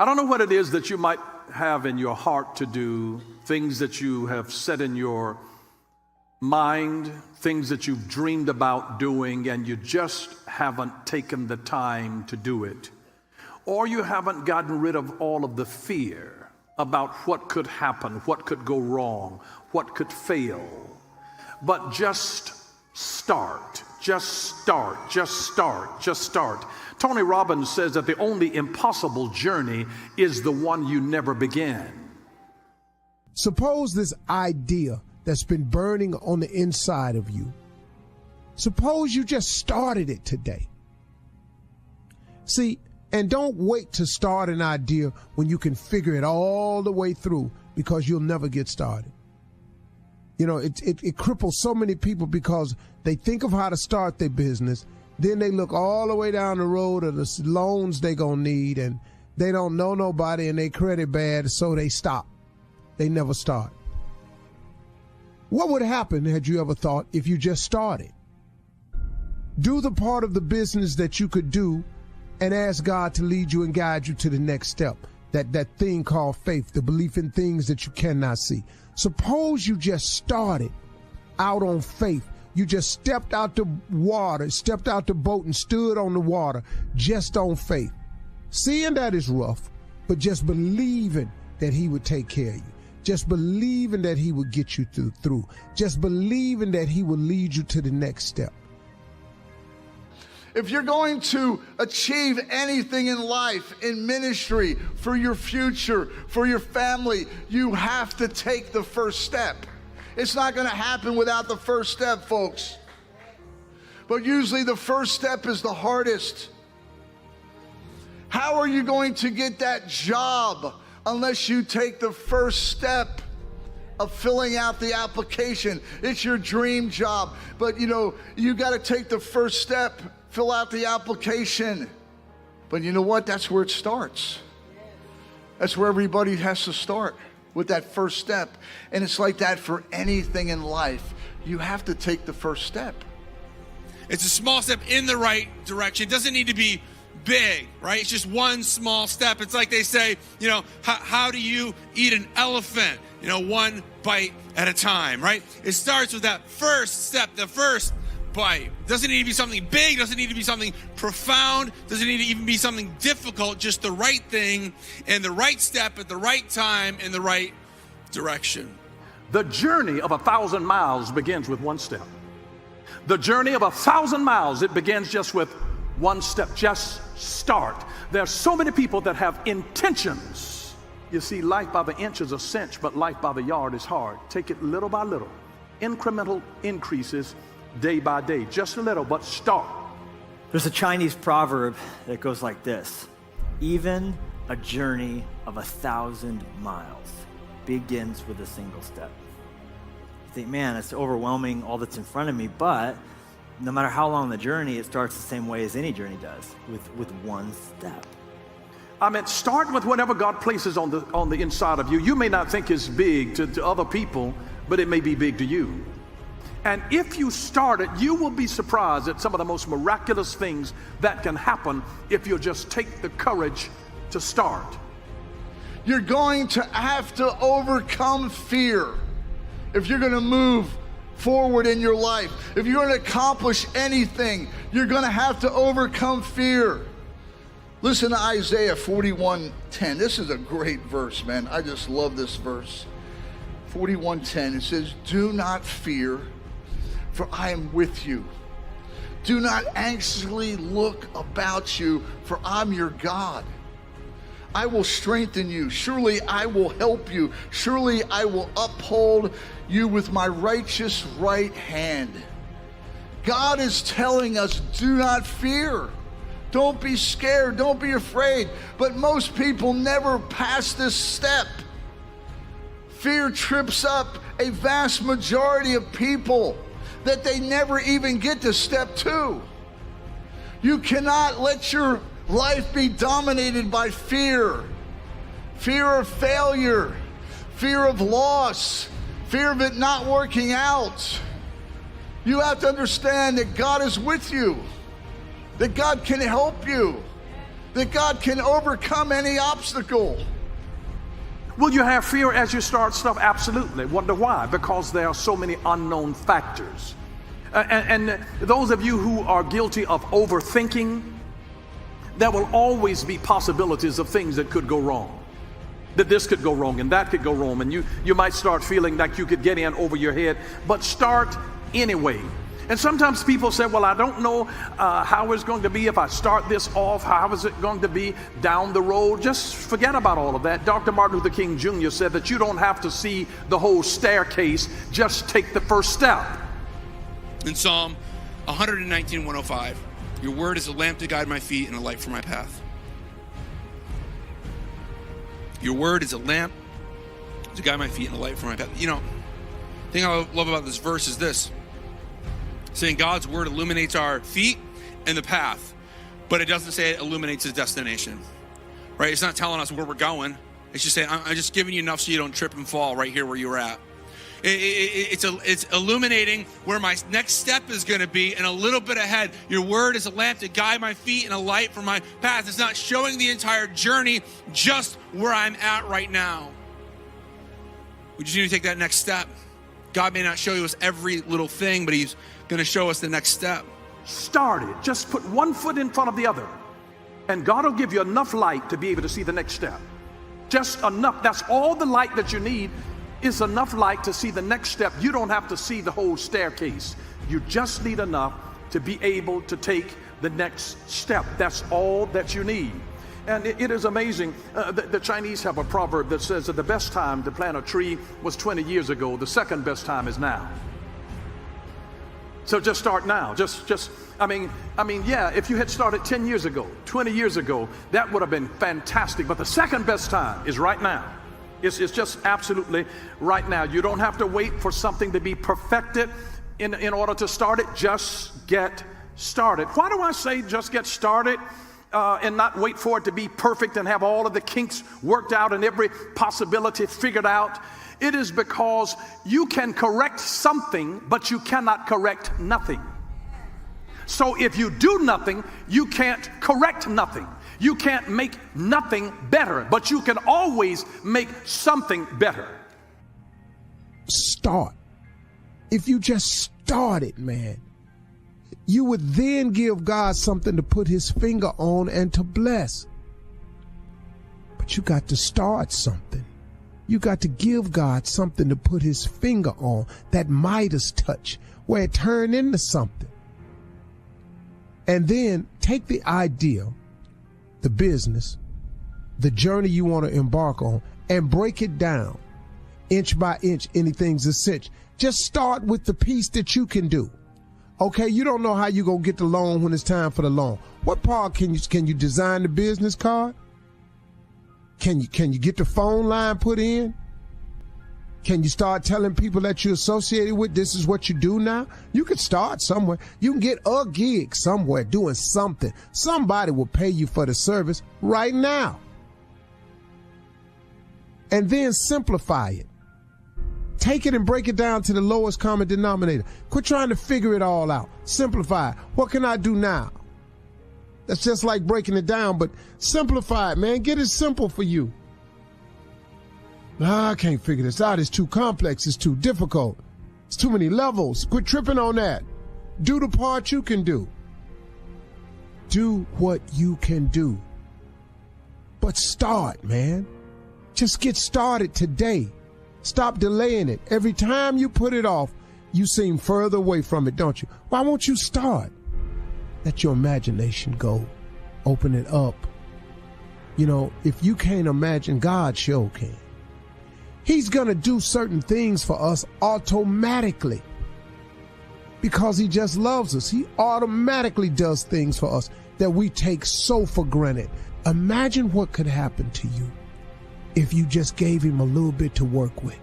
I don't know what it is that you might have in your heart to do, things that you have set in your mind, things that you've dreamed about doing, and you just haven't taken the time to do it. Or you haven't gotten rid of all of the fear about what could happen, what could go wrong, what could fail. But just start, just start, just start, just start. Tony Robbins says that the only impossible journey is the one you never began. Suppose this idea that's been burning on the inside of you, suppose you just started it today. See, and don't wait to start an idea when you can figure it all the way through, because you'll never get started. You know, it cripples so many people because they think of how to start their business. Then they look all the way down the road of the loans they're going to need, and they don't know nobody and they credit bad, so they stop. They never start. What would happen, had you ever thought, if you just started? Do the part of the business that you could do and ask God to lead you and guide you to the next step. That thing called faith, the belief in things that you cannot see. Suppose you just started out on faith. You just stepped out the water, stepped out the boat and stood on the water just on faith. Seeing that is rough, but just believing that he would take care of you. Just believing that he would get you through. Just believing that he will lead you to the next step. If you're going to achieve anything in life, in ministry, for your future, for your family, you have to take the first step. It's not going to happen without the first step, folks. But usually the first step is the hardest. How are you going to get that job unless you take the first step of filling out the application? It's your dream job, but you got to take the first step, fill out the application. But you know what? That's where it starts. That's where everybody has to start, with that first step. And it's like that for anything in life. You have to take the first step. It's a small step in the right direction. It doesn't need to be big, right? It's just one small step. It's like they say, how do you eat an elephant? One bite at a time, right? It starts with that first step, the first bite. Doesn't need to be something big, doesn't need to be something profound, doesn't need to even be something difficult, just the right thing and the right step at the right time in the right direction. The journey of 1,000 miles begins with one step. The journey of 1,000 miles, it begins just with one step. Just start. There are so many people that have intentions. You see, life by the inch is a cinch, but life by the yard is hard. Take it little by little. Incremental increases day by day. Just a little, but start. There's a Chinese proverb that goes like this: even a journey of 1,000 miles begins with a single step. You think, man, it's overwhelming, all that's in front of me, but no matter how long the journey, it starts the same way as any journey does, with one step. Start with whatever God places on the inside of you. You may not think it's big to other people, but it may be big to you. And if you start it, you will be surprised at some of the most miraculous things that can happen if you'll just take the courage to start. You're going to have to overcome fear if you're going to move forward in your life. If you're going to accomplish anything, you're going to have to overcome fear. Listen to Isaiah 41:10. This is a great verse, man. I just love this verse. 41:10. It says, "Do not fear, for I am with you. Do not anxiously look about you, for I'm your God. I will strengthen you. Surely I will help you. Surely I will uphold you with my righteous right hand." God is telling us, do not fear. Don't be scared. Don't be afraid. But most people never pass this step. Fear trips up a vast majority of people that they never even get to step 2. You cannot let your life be dominated by fear. Fear of failure, fear of loss, fear of it not working out. You have to understand that God is with you, that God can help you, that God can overcome any obstacle. Will you have fear as you start stuff? Absolutely. Wonder why? Because there are so many unknown factors. And those of you who are guilty of overthinking, there will always be possibilities of things that could go wrong. That this could go wrong and that could go wrong, and you might start feeling like you could get in over your head, but start anyway. And sometimes people say, well, I don't know how it's going to be if I start this off. How is it going to be down the road? Just forget about all of that. Dr. Martin Luther King Jr. said that you don't have to see the whole staircase, just take the first step. In Psalm 119, 105, your word is a lamp to guide my feet and a light for my path. Your word is a lamp to guide my feet and a light for my path. You know, the thing I love about this verse is this. Saying God's word illuminates our feet and the path, but it doesn't say it illuminates the destination, right? It's not telling us where we're going. It's just saying, I'm just giving you enough so you don't trip and fall right here where you're at. It's illuminating where my next step is going to be and a little bit ahead. Your word is a lamp to guide my feet and a light for my path. It's not showing the entire journey, just where I'm at right now. We just need to take that next step. God may not show us every little thing, but he's going to show us the next step. Start it. Just put one foot in front of the other, and God will give you enough light to be able to see the next step. Just enough. That's all the light that you need, is enough light to see the next step. You don't have to see the whole staircase. You just need enough to be able to take the next step. That's all that you need. And it is amazing. The Chinese have a proverb that says that the best time to plant a tree was 20 years ago. The second best time is now. So just start now. I mean, yeah, if you had started 10 years ago, 20 years ago, that would have been fantastic. But the second best time is right now. It's just absolutely right now. You don't have to wait for something to be perfected in order to start it. Just get started. Why do I say just get started and not wait for it to be perfect and have all of the kinks worked out and every possibility figured out? It is because you can correct something, but you cannot correct nothing. So if you do nothing, you can't correct nothing. You can't make nothing better, but you can always make something better. Start. If you just started, man, you would then give God something to put his finger on and to bless. But you got to start something. You got to give God something to put his finger on, that Midas touch, where it turned into something. And then take the idea, the business, the journey you want to embark on, and break it down inch by inch. Anything's a cinch. Just start with the piece that you can do. Okay, you don't know how you're going to get the loan when it's time for the loan. What part can you design the business card? Can you get the phone line put in? Can you start telling people that you're associated with, this is what you do now? You could start somewhere. You can get a gig somewhere doing something. Somebody will pay you for the service right now. And then simplify it. Take it and break it down to the lowest common denominator. Quit trying to figure it all out. Simplify it. What can I do now? That's just like breaking it down, but simplify it, man. Get it simple for you. I can't figure this out. It's too complex. It's too difficult. It's too many levels. Quit tripping on that. Do the part you can do. Do what you can do. But start, man. Just get started today. Stop delaying it. Every time you put it off, you seem further away from it, don't you? Why won't you start? Let your imagination go. Open it up. You know, if you can't imagine, God sure can. He's going to do certain things for us automatically because he just loves us. He automatically does things for us that we take so for granted. Imagine what could happen to you if you just gave him a little bit to work with.